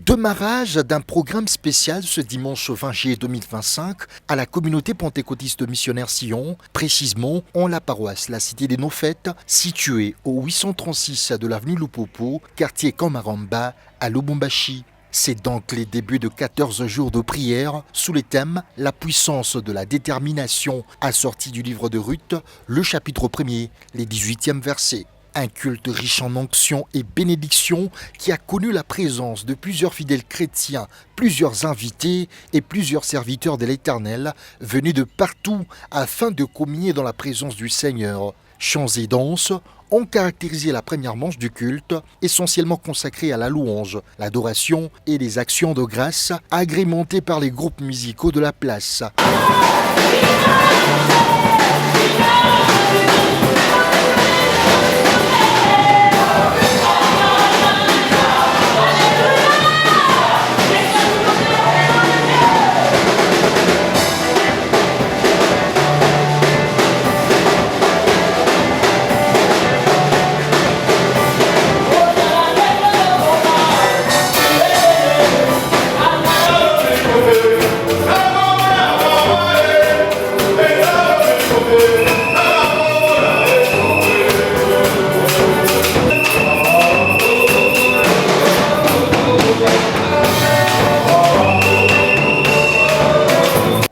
Démarrage d'un programme spécial ce dimanche 20 juillet 2025 à la communauté pentecôtiste missionnaire Sion, précisément en la paroisse La Cité des Nofêtes, située au 836 de l'avenue Lupopo, quartier Kamaramba, à Lubumbashi. C'est donc les débuts de 14 jours de prière sous les thèmes « La puissance de la détermination » assorti du livre de Ruth, le chapitre 1er, les 18e versets. Un culte riche en onction et bénédiction qui a connu la présence de plusieurs fidèles chrétiens, plusieurs invités et plusieurs serviteurs de l'Éternel venus de partout afin de communier dans la présence du Seigneur. Chants et danses ont caractérisé la première manche du culte, essentiellement consacrée à la louange, l'adoration et les actions de grâce, agrémentées par les groupes musicaux de la place.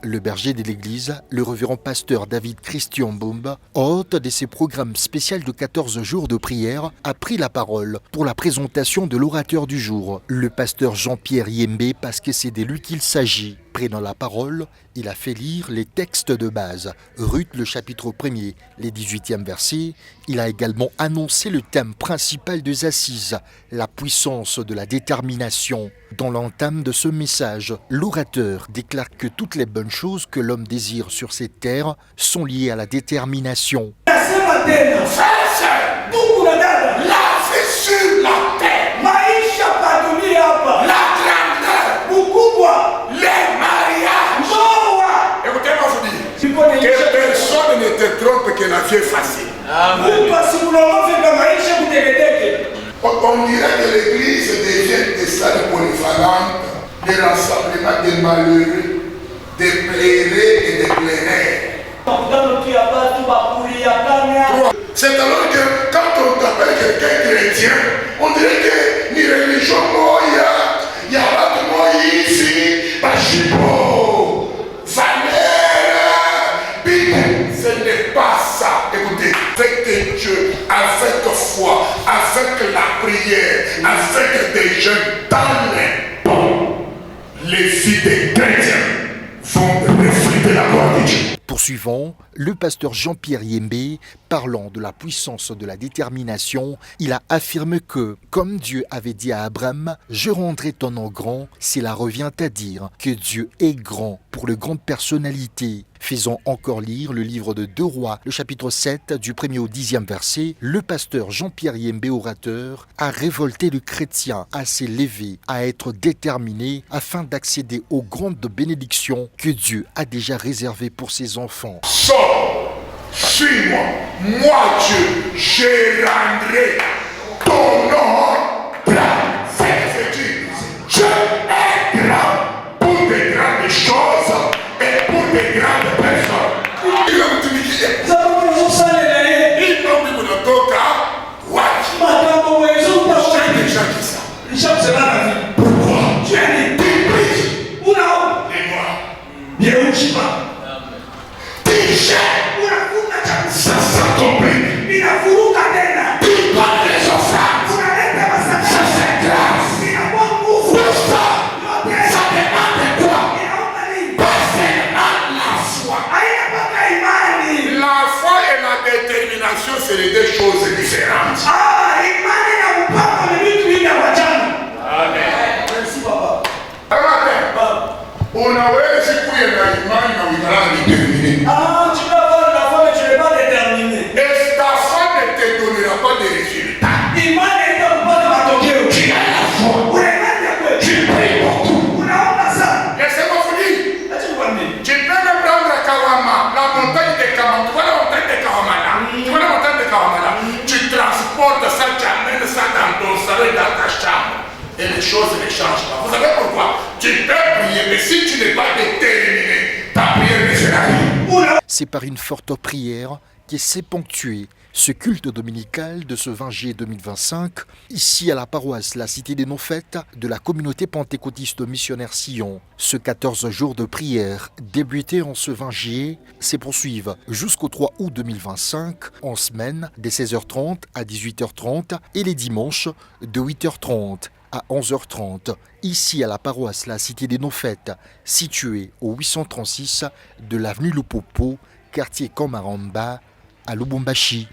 Le berger de l'église, le révérend pasteur David Christian Bomba, hôte de ces programmes spéciaux de 14 jours de prière, a pris la parole pour la présentation de l'orateur du jour, le pasteur Jean-Pierre Yembe, parce que c'est de lui qu'il s'agit. Prenant la parole, il a fait lire les textes de base, Ruth le chapitre 1er, les 18e versets. Il a également annoncé le thème principal des assises, la puissance de la détermination. Dans l'entame de ce message, l'orateur déclare que toutes les bonnes choses que l'homme désire sur cette terre sont liées à la détermination. Que personne ne te trompe que la vie est facile. On dirait que l'église devient des salles polyvalentes, des rassemblements de malheureux, des plairés et des plairés. C'est alors que quand on t'appelle quelqu'un chrétien, on dirait que ni religion, il n'y a pas de moi ici, Bachibo, ce n'est pas ça. Écoutez, avec Dieu, avec foi, avec la prière, avec des jeunes dans les bons, les filles des chrétiens vont refléter la gloire de Dieu. Poursuivant, le pasteur Jean-Pierre Yembe, parlant de la puissance de la détermination, il a affirmé que, comme Dieu avait dit à Abraham, « Je rendrai ton nom grand », cela revient à dire que Dieu est grand pour les grandes personnalités. Faisant encore lire le livre de 2 Rois, le chapitre 7, du 1er au 10e verset, le pasteur Jean-Pierre Yembe, orateur, a révolté le chrétien à s'élever, à être déterminé afin d'accéder aux grandes bénédictions que Dieu a déjà réservées pour ses enfants. Sors, suis-moi, moi Dieu, je rendrai ton nom grand. Je est grand pour de grandes choses et pour de grandes personnes. Il a dit pourquoi? Ça s'accomplit. Par les offrandes. Ça c'est grâce. Ça demande quoi? Pas la foi. La foi et la détermination, c'est les 2 choses différentes. Amen. Merci papa. Unaweza kuwa na imani na et les choses ne changent pas. Vous savez pourquoi? Tu peux prier, mais si tu n'es pas déterminé, ta prière ne sera rien. C'est par une forte prière qui s'est ponctué ce culte dominical de ce 20 juillet 2025, ici à la paroisse La Cité des Non-Fêtes de la communauté pentecôtiste missionnaire Sion. Ce 14 jours de prière débutés en ce 20 juillet se poursuivent jusqu'au 3 août 2025 en semaine de 16h30 à 18h30 et les dimanches de 8h30 à 11h30, ici à la paroisse La Cité des Non-Fêtes, située au 836 de l'avenue Lupopo, quartier Komaramba, à Lubumbashi.